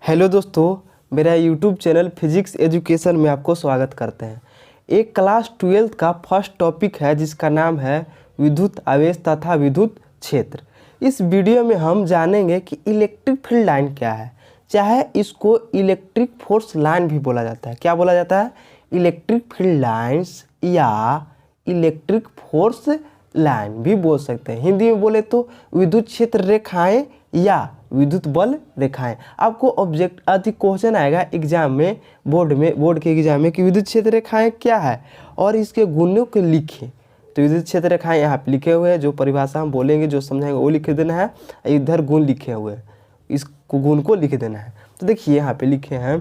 Hello दोस्तों, मेरा YouTube channel physics education में आपको स्वागत करते हैं। एक क्लास 12th का फर्स्ट टॉपिक है जिसका नाम है विद्युत आवेश तथा विद्युत क्षेत्र। इस वीडियो में हम जानेंगे कि इलेक्ट्रिक फील्ड लाइन क्या है। चाहे इसको इलेक्ट्रिक फोर्स लाइन भी बोला जाता है। क्या बोला जाता है? इलेक्ट्रिक फील्ड लाइन्स या इलेक्ट्रिक फोर्स लाइन भी बोल सकते हैं। हिंदी में बोले तो विद्युत क्षेत्र रेखाएं या विद्युत बल रेखाएं। आपको ऑब्जेक्ट क्वेश्चन आएगा एग्जाम में, बोर्ड के एग्जाम में कि विद्युत क्षेत्र रेखाएं क्या है और इसके गुणों को लिखें। तो विद्युत क्षेत्र रेखाएं यहाँ पे लिखे हुए हैं, जो परिभाषा हम बोलेंगे जो समझाएंगे वो लिख देना है। इधर गुण लिखे हुए हैं, इस गुण को लिख देना है। तो देखिए यहाँ पे लिखे हैं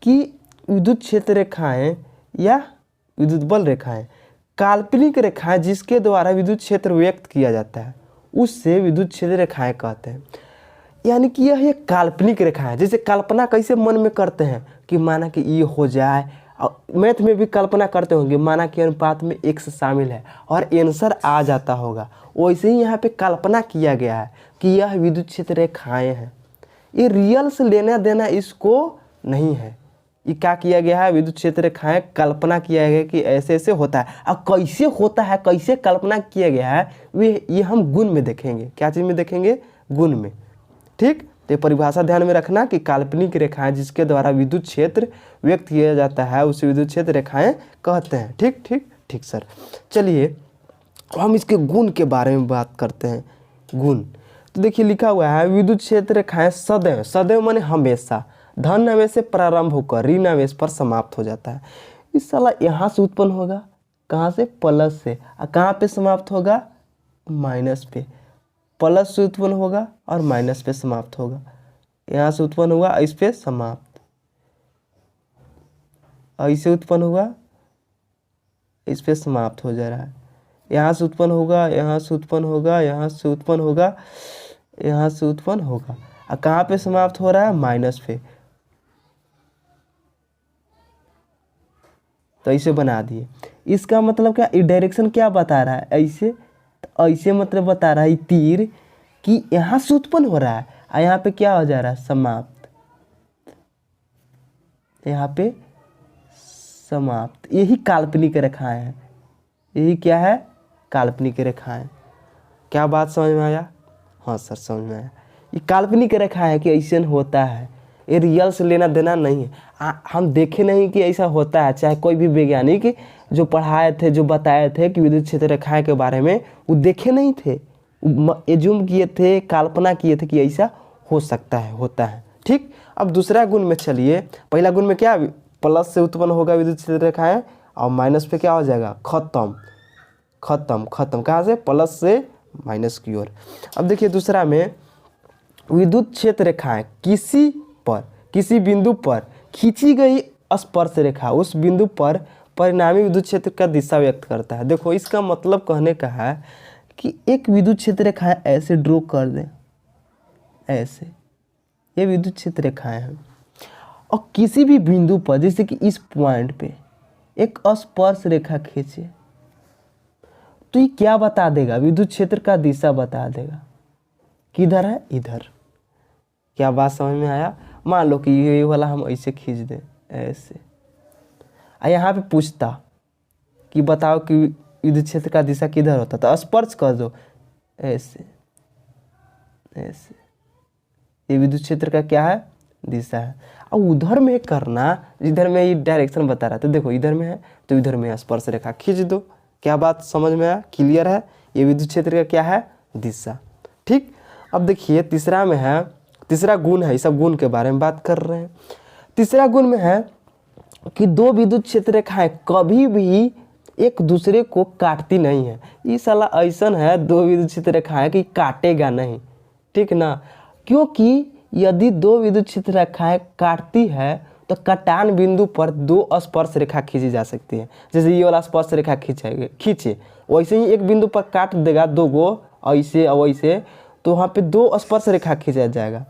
कि विद्युत क्षेत्र रेखाएं या विद्युत बल रेखाएं काल्पनिक रेखाएं जिसके द्वारा विद्युत क्षेत्र व्यक्त किया जाता है उससे विद्युत क्षेत्र रेखाएं कहते हैं। यानी कि यह एक काल्पनिक रेखा है। जैसे कल्पना कैसे मन में करते हैं कि माना कि ये हो जाए, और मैथ में भी कल्पना करते होंगे माना कि अनुपात में x शामिल है और आंसर आ जाता होगा, वैसे ही यहाँ पे कल्पना किया गया है कि यह विद्युत क्षेत्र रेखाएं हैं। ये रियल से लेना देना इसको नहीं है। ये क्या किया गया है? विद्युत क्षेत्र रेखाएं कल्पना किया गया कि ऐसे ऐसे होता है। अब कैसे होता है, कैसे कल्पना किया गया है, ये हम गुण में देखेंगे। क्या चीज़ में देखेंगे? गुण में। ठीक, तो परिभाषा ध्यान में रखना कि काल्पनिक रेखाएं जिसके द्वारा विद्युत क्षेत्र व्यक्त किया जाता है उसे विद्युत क्षेत्र रेखाएं कहते हैं। ठीक ठीक ठीक सर। चलिए हम इसके गुण के बारे में बात करते हैं। गुण तो देखिए लिखा हुआ है विद्युत क्षेत्र रेखाएं सदैव, सदैव माने हमेशा, धन आवेश से प्रारंभ होकर ऋण आवेश पर समाप्त हो जाता है। इस साला यहाँ से उत्पन्न होगा, कहाँ से? प्लस से। और कहाँ पे समाप्त होगा? माइनस पे। प्लस से उत्पन्न होगा और माइनस पे समाप्त होगा। यहाँ से उत्पन्न हुआ, इस पे समाप्त, ऐसे उत्पन्न हुआ, इस पे समाप्त हो जा रहा है। यहाँ से उत्पन्न होगा, यहाँ से उत्पन्न होगा, यहाँ से उत्पन्न होगा, यहाँ से उत्पन्न होगा। और कहाँ पे समाप्त हो रहा है? माइनस पे। तो ऐसे बना दिए। इसका मतलब क्या? डायरेक्शन क्या बता रहा है? ऐसे, तो ऐसे मतलब बता रहा है तीर कि यहाँ से उत्पन्न हो रहा है और यहाँ पे क्या हो जा रहा है? समाप्त। यहाँ पे समाप्त। यही काल्पनिक रेखाएं हैं। यही क्या है? काल्पनिक रेखाएं। क्या बात समझ में आया? हाँ सर समझ में आया। ये काल्पनिक रेखा है कि ऐसे होता है, ये रियल से लेना देना नहीं है। हम देखे नहीं कि ऐसा होता है। चाहे कोई भी वैज्ञानिक जो पढ़ाए थे, जो बताए थे कि विद्युत क्षेत्र रेखाएं के बारे में, वो देखे नहीं थे, एज्यूम किए थे, कल्पना किए थे कि ऐसा हो सकता है, होता है। ठीक, अब दूसरा गुण में चलिए। पहला गुण में क्या? प्लस से उत्पन्न होगा विद्युत क्षेत्र रेखाएं और माइनस पे क्या हो जाएगा? खत्म खत्म खत्म। कहाँ से? प्लस से माइनस की ओर। अब देखिए दूसरा में विद्युत क्षेत्र रेखाएं किसी बिंदु पर खींची गई स्पर्श रेखा उस बिंदु पर परिणामी विद्युत क्षेत्र का दिशा व्यक्त करता है। देखो इसका मतलब कहने का है कि एक विद्युत क्षेत्र रेखाएं ऐसे ड्रॉ कर दें, ऐसे, ये विद्युत क्षेत्र रेखाएं हैं, और किसी भी बिंदु पर जैसे कि इस पॉइंट पे एक स्पर्श रेखा खींचे तो ये क्या बता देगा? विद्युत क्षेत्र का दिशा बता देगा। किधर है? इधर। क्या बात समझ में आया? मान लो कि ये वाला हम ऐसे खींच दें, ऐसे, और यहाँ पे पूछता कि बताओ कि विद्युत क्षेत्र का दिशा किधर होता, तो स्पर्श कर दो, ऐसे ऐसे, ये विद्युत क्षेत्र का क्या है? दिशा है। और उधर में करना, इधर में ये डायरेक्शन बता रहा था, देखो इधर में है तो इधर में स्पर्श रेखा खींच दो। क्या बात समझ में आया? क्लियर है? ये विद्युत क्षेत्र का क्या है? दिशा। ठीक, अब देखिए तीसरा में है, तीसरा गुण है, इस सब गुण के बारे में बात कर रहे हैं। तीसरा गुण में है कि दो विद्युत क्षेत्र रेखाएं कभी भी एक दूसरे को काटती नहीं है। ये साला ऐसा है दो विद्युत क्षेत्र रेखाएं कि काटेगा नहीं। ठीक ना? क्योंकि यदि दो विद्युत क्षेत्र रेखाएं काटती है तो कटान बिंदु पर दो स्पर्श रेखा खींची जा सकती है। जैसे ये वाला स्पर्श रेखा खींचे वैसे ही एक बिंदु पर काट देगा दो गो, ऐसे और वैसे, तो वहाँ पे दो स्पर्श रेखा खींचा जाएगा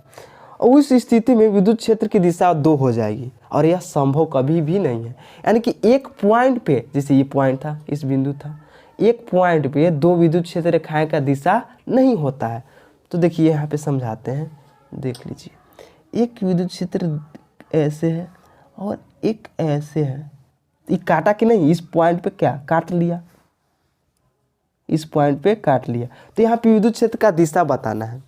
और उस स्थिति में विद्युत क्षेत्र की दिशा दो हो जाएगी, और यह संभव कभी भी नहीं है। यानी कि एक पॉइंट पे, जैसे ये पॉइंट था, इस बिंदु था, एक पॉइंट पे दो विद्युत क्षेत्र रेखाएं का दिशा नहीं होता है। तो देखिए यहाँ पे समझाते हैं, देख लीजिए। एक विद्युत क्षेत्र ऐसे है और एक ऐसे है, ये काटा कि नहीं, इस पॉइंट पे क्या काट लिया, इस पॉइंट पे काट लिया। तो यहाँ पे विद्युत क्षेत्र का दिशा बताना है,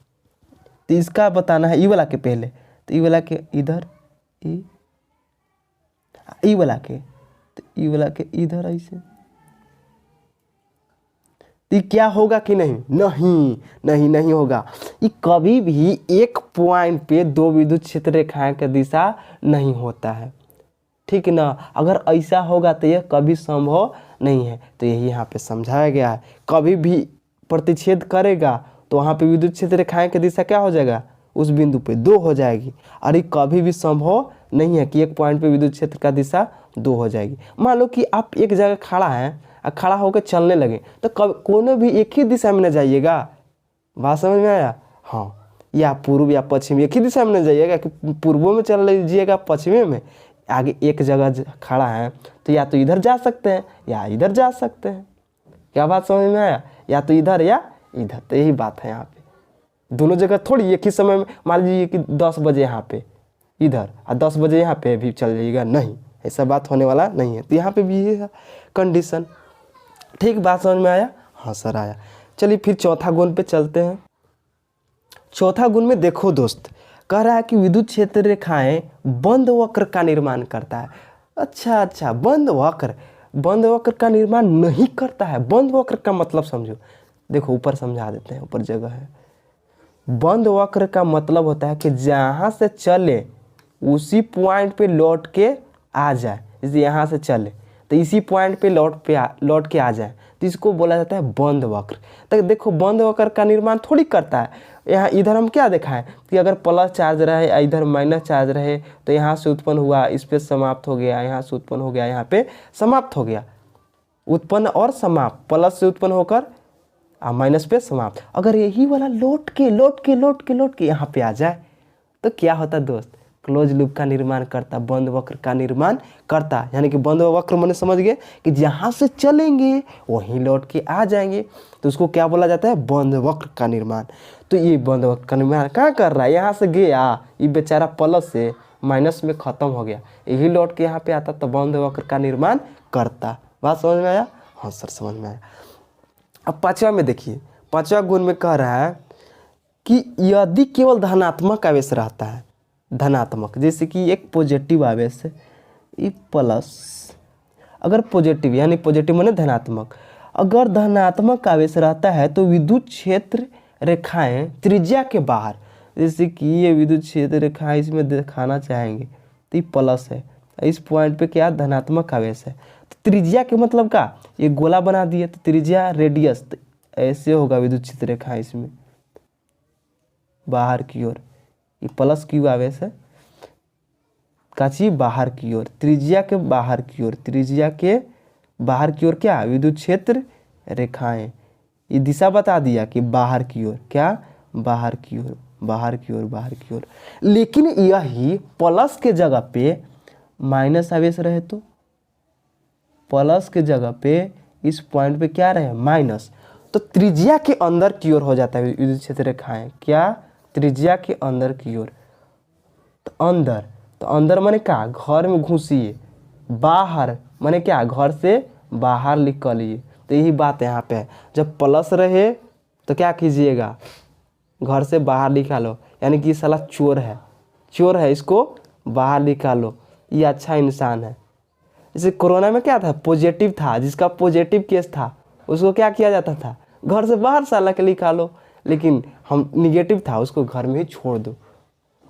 तो इसका बताना है ई वाला के पहले, तो ई वाला के इधर, ई वाला के, तो ई वाला के इधर ऐसे, तो क्या होगा कि नहीं, नहीं नहीं नहीं होगा। ये कभी भी एक पॉइंट पे दो विद्युत क्षेत्र रेखाएं का दिशा नहीं होता है, ठीक ना। अगर ऐसा होगा तो यह कभी संभव नहीं है। तो यही यहाँ पे समझाया गया है, कभी भी प्रतिच्छेद करेगा तो वहाँ पे विद्युत क्षेत्र रेखाएं की दिशा क्या हो जाएगा, उस बिंदु पे दो हो जाएगी। और ये कभी भी संभव नहीं है कि एक पॉइंट पे विद्युत क्षेत्र का दिशा दो हो जाएगी। मान लो कि आप एक जगह खड़ा हैं और खड़ा होकर चलने लगे, तो कोनो भी एक ही दिशा में न जाइएगा। बात समझ में आया? हाँ, या पूर्व या पश्चिम एक ही दिशा में न जाइएगा कि पूर्वों में चल लीजिएगा पश्चिमी में। आगे एक जगह खड़ा है तो या तो इधर जा सकते हैं या इधर जा सकते हैं। क्या बात समझ में आया? या तो इधर या इधर, तो यही बात है। यहाँ पे दोनों जगह थोड़ी एक ही समय में, मान लीजिए कि 10 बजे यहाँ पे इधर और 10 बजे यहाँ पे भी चल जाइएगा, नहीं, ऐसा बात होने वाला नहीं है। तो यहाँ पे भी ये है कंडीशन। ठीक, बात समझ में आया? हाँ सर आया। चलिए फिर चौथा गुण पे चलते हैं। चौथा गुण में देखो दोस्त, कह रहा है कि विद्युत क्षेत्र रेखाएं बंद वक्र का निर्माण करता है। अच्छा, बंद वक्र का निर्माण नहीं करता है। बंद वक्र का मतलब समझो, देखो ऊपर समझा देते हैं, ऊपर जगह है। बंद वक्र का मतलब होता है कि जहाँ से चले उसी पॉइंट पे लौट के आ जाए। जैसे यहाँ से चले तो इसी पॉइंट पे लौट के आ जाए, तो इसको बोला जाता है बंद वक्र। तो देखो बंद वक्र का निर्माण थोड़ी करता है। यहाँ इधर हम क्या देखा है कि अगर प्लस चार्ज रहे इधर माइनस चार्ज रहे तो यहाँ से उत्पन्न हुआ, इस पे समाप्त हो गया, यहाँ से उत्पन्न हो गया, यहाँ पे समाप्त हो गया। उत्पन्न और समाप्त, प्लस से उत्पन्न होकर माइनस पे समाप्त। अगर यही वाला लौट के यहाँ पे आ जाए तो क्या होता दोस्त, क्लोज लूप का निर्माण करता, बंद वक्र का निर्माण करता। यानी कि बंद वक्र मैंने समझ गए कि जहाँ से चलेंगे वहीं लौट के आ जाएंगे, तो उसको क्या बोला जाता है, बंद वक्र का निर्माण। तो ये बंद वक्र का निर्माण कहाँ कर रहा है, यहाँ से गया, ये बेचारा प्लस से माइनस में ख़त्म हो गया, यही लौट के यहाँ पे आता तो बंद वक्र का निर्माण करता। बात समझ में आया? हाँ सर समझ में आया। अब पाँचवा में देखिए, पाँचवा गुण में कह रहा है कि यदि केवल धनात्मक आवेश रहता है, धनात्मक, जैसे कि एक पॉजिटिव आवेश है, ये प्लस, अगर पॉजिटिव यानी पॉजिटिव माने धनात्मक, अगर धनात्मक आवेश रहता है तो विद्युत क्षेत्र रेखाएं त्रिज्या के बाहर, जैसे कि ये विद्युत क्षेत्र रेखाएं इसमें दिखाना चाहेंगे तो ये प्लस है, इस पॉइंट पे क्या धनात्मक आवेश है, तो त्रिज्या के मतलब का ये गोला बना दिए तो त्रिज्या रेडियस, तो ऐसे होगा विद्युत क्षेत्र रेखाएं इसमें बाहर की ओर, ये प्लस क्यू आवेश है, काची बाहर की ओर, त्रिज्या के बाहर की ओर, त्रिज्या के बाहर की ओर क्या विद्युत क्षेत्र रेखाएं, ये दिशा बता दिया कि बाहर की ओर, क्या बाहर की ओर, बाहर की ओर, बाहर की ओर। लेकिन यही प्लस के जगह पे माइनस आवेश रहे तो प्लस के जगह पे इस पॉइंट पे क्या रहे माइनस, तो त्रिज्या के अंदर की ओर हो जाता है विद्युत क्षेत्र रेखाएं, क्या त्रिज्या के अंदर की ओर। तो अंदर माने क्या, घर में घुसिए, बाहर माने क्या, घर से बाहर निकलिए। तो यही बात यहाँ पे है, जब प्लस रहे तो क्या कीजिएगा, घर से बाहर निकालो, यानी कि साला चोर है, इसको बाहर निकालो, ये अच्छा इंसान है। जैसे कोरोना में क्या था, पॉजिटिव था, जिसका पॉजिटिव केस था उसको क्या किया जाता था, घर से बाहर साला के निकालो, लेकिन हम निगेटिव था उसको घर में ही छोड़ दो।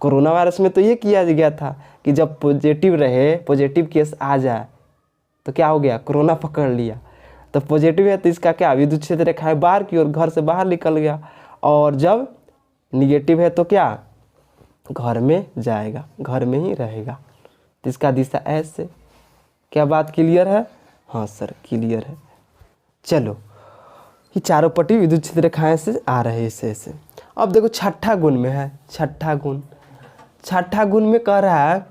कोरोना वायरस में तो ये किया गया था कि जब पॉजिटिव रहे, पॉजिटिव केस आ जाए तो क्या हो गया, कोरोना पकड़ लिया। तो पॉजिटिव है तो इसका क्या विद्युत क्षेत्र रेखाएं बाहर की ओर, घर से बाहर निकल गया, और जब निगेटिव है तो क्या घर में जाएगा, घर में ही रहेगा, तो इसका दिशा ऐसे। क्या बात क्लियर है? हाँ सर क्लियर है। चलो ये चारों पट्टी विद्युत क्षेत्र रेखाएं से आ रहे हैं ऐसे। अब देखो छठा गुण में है, छठा गुण में कह रहा है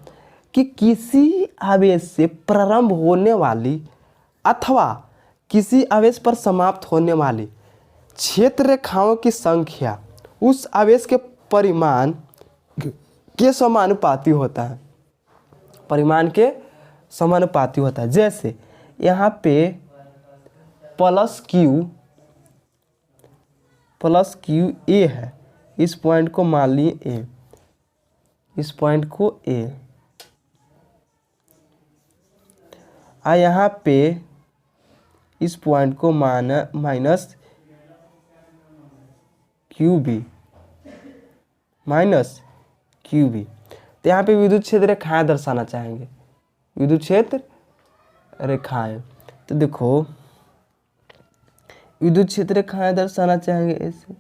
कि किसी आवेश से प्रारंभ होने वाली अथवा किसी आवेश पर समाप्त होने वाली क्षेत्र रेखाओं की संख्या उस आवेश के परिमाण के समानुपाती होता है, परिमाण के समानुपाती होता है। जैसे यहाँ पे प्लस क्यू ए है, इस पॉइंट को मान लिए ए, इस पॉइंट को ए, और यहाँ पे इस पॉइंट को माइनस क्यू बी, तो यहाँ पे विद्युत क्षेत्र रेखाएं दर्शाना चाहेंगे, विद्युत क्षेत्र रेखाएं। तो देखो विद्युत क्षेत्र रेखाएं दर्शाना चाहेंगे ऐसे,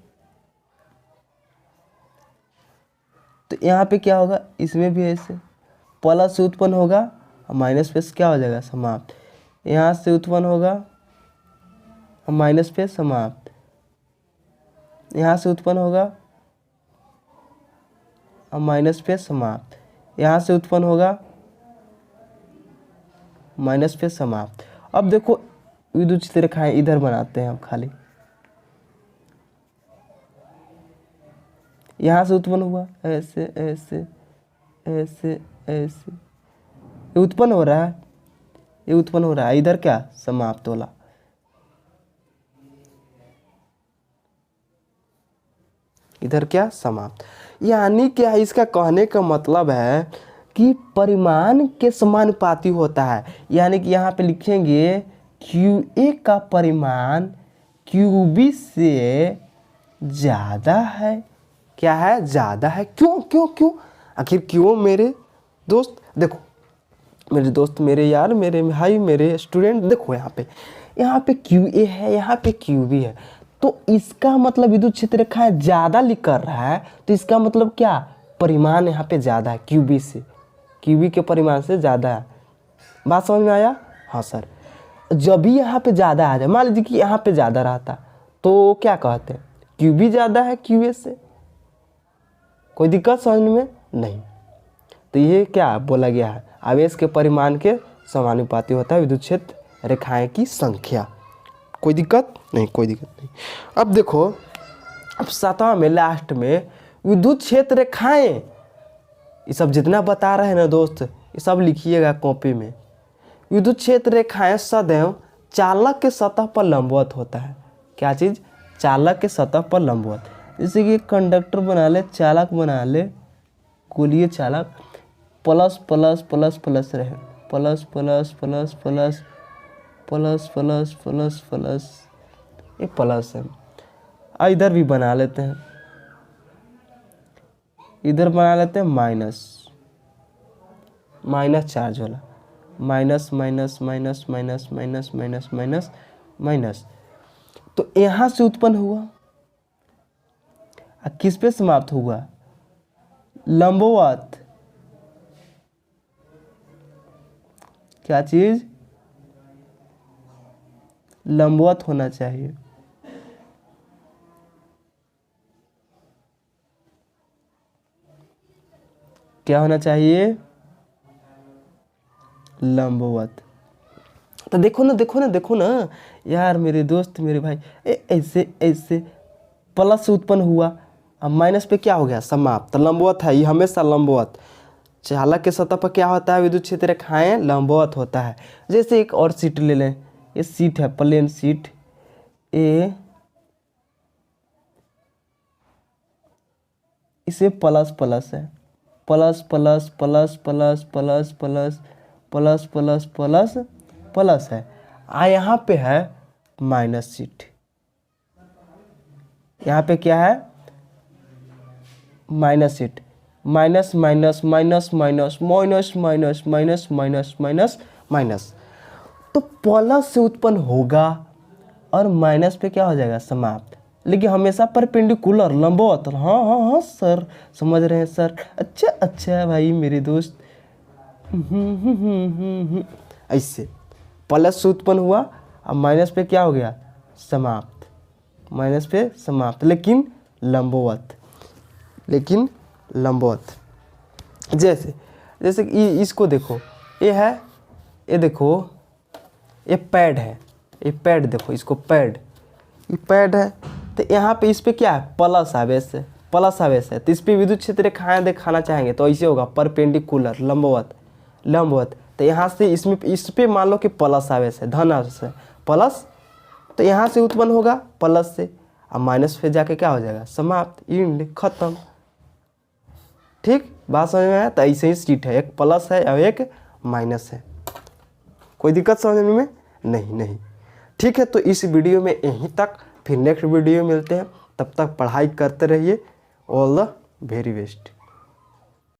तो यहाँ पे क्या होगा, इसमें भी ऐसे प्लस से उत्पन्न होगा और माइनस पे क्या हो जाएगा, समाप्त। यहाँ से उत्पन्न होगा और माइनस पे समाप्त, यहाँ से उत्पन्न होगा और माइनस पे समाप्त, यहाँ से उत्पन्न होगा माइनस पे समाप्त। अब देखो विद्युत क्षेत्र रेखाएं इधर बनाते हैं हम खाली, यहाँ से उत्पन्न हुआ ऐसे ऐसे ऐसे ऐसे, ये उत्पन्न हो रहा है, ये उत्पन्न हो रहा है, इधर क्या समाप्त होला। इधर क्या समाप्त। यानी क्या है, इसका कहने का मतलब है कि परिमाण के समानुपाती होता है। यानी कि यहाँ पे लिखेंगे क्यू ए का परिमाण क्यू बी से ज़्यादा है। क्या है, ज़्यादा है। क्यों क्यों क्यों, आखिर क्यों मेरे दोस्त? देखो मेरे दोस्त, मेरे यार, मेरे भाई, मेरे स्टूडेंट, देखो यहाँ पे क्यू ए है, यहाँ पे क्यू बी है, तो इसका मतलब विद्युत क्षेत्र रेखा ज़्यादा लिख कर रहा है, तो इसका मतलब क्या, परिमाण यहाँ पे ज़्यादा है क्यू बी से, क्यू बी के परिमाण से ज़्यादा है। बात समझ में आया? हाँ सर। जब भी यहाँ पे ज़्यादा आ जाए, मान लीजिए कि यहाँ पे ज़्यादा रहता तो क्या कहते हैं, क्यू बी ज़्यादा है क्यू ए से, कोई दिक्कत समझ में नहीं। तो ये क्या बोला गया है, आवेश के परिमाण के समानुपाती होता है विद्युत क्षेत्र रेखाएं की संख्या। कोई दिक्कत नहीं, कोई दिक्कत नहीं। अब देखो, अब सतह में लास्ट में विद्युत क्षेत्र रेखाएं, ये सब जितना बता रहे हैं ना दोस्त, ये सब लिखिएगा कॉपी में। विद्युत क्षेत्र रेखाएं सदैव चालक के सतह पर लंबवत होता है। क्या चीज़, चालक के सतह पर लंबवत। जैसे कि कंडक्टर बना ले, चालक बना ले, गोलीय चालक, प्लस प्लस प्लस प्लस रहे, plus plus plus plus plus plus plus plus, ये प्लस है। इधर भी बना लेते हैं, इधर बना लेते हैं माइनस, माइनस चार्ज वाला, minus minus minus minus minus minus minus minus. तो यहाँ से उत्पन्न हुआ, किस पे समाप्त हुआ, लंबवत। क्या चीज, लंबवत होना चाहिए। क्या होना चाहिए, लंबवत। तो देखो ना देखो ना देखो ना यार, मेरे दोस्त, मेरे भाई, ऐसे ऐसे प्लस से उत्पन्न हुआ, अब माइनस पे क्या हो गया, समाप्त। लंबवत है ये, हमेशा लंबवत। चालक के सतह पर क्या होता है, विद्युत क्षेत्र रेखाएं लंबवत होता है। जैसे एक और सीट ले लें, ये सीट है प्लेन सीट, इसे प्लस प्लस है, plus plus plus plus plus plus plus plus plus plus है। यहाँ पे है माइनस सीट, यहाँ पे क्या है, minus seat, minus minus minus minus minus minus minus minus minus minus. तो प्लस से उत्पन्न होगा और माइनस पे क्या हो जाएगा, समाप्त। लेकिन हमेशा परपेंडिकुलर, लंबवत। हाँ हाँ हाँ सर, समझ रहे हैं सर, अच्छा अच्छा भाई मेरे दोस्त। ऐसे प्लस से उत्पन्न हुआ और माइनस पे क्या हो गया, समाप्त, माइनस पे समाप्त, लेकिन लंबवत, लेकिन लंबवत। जैसे जैसे कि इसको देखो, ये है, ये देखो, ये पैड है, ये पैड देखो, इसको पैड, ये पैड है, तो यहाँ पे इस पे क्या है, प्लस है, वैसे प्लस आवेश है तो इस पर विद्युत क्षेत्र रेखाएं दिखाना चाहेंगे तो ऐसे होगा परपेंडिकुलर लंबवत लंबवत। तो यहाँ से इसमें इस पे मान लो कि प्लस आवेश है धन आवेश है प्लस, तो यहाँ से उत्पन्न होगा प्लस से, अब माइनस पे जाके क्या हो जाएगा समाप्त इंड खत्म। ठीक बात समझ में आया। तो ऐसे ही सीट है, एक प्लस है और एक माइनस है। कोई दिक्कत समझने में नहीं। ठीक है, तो इस वीडियो में यहीं तक, फिर नेक्स्ट वीडियो में मिलते हैं। तब तक पढ़ाई करते रहिए। All the very best.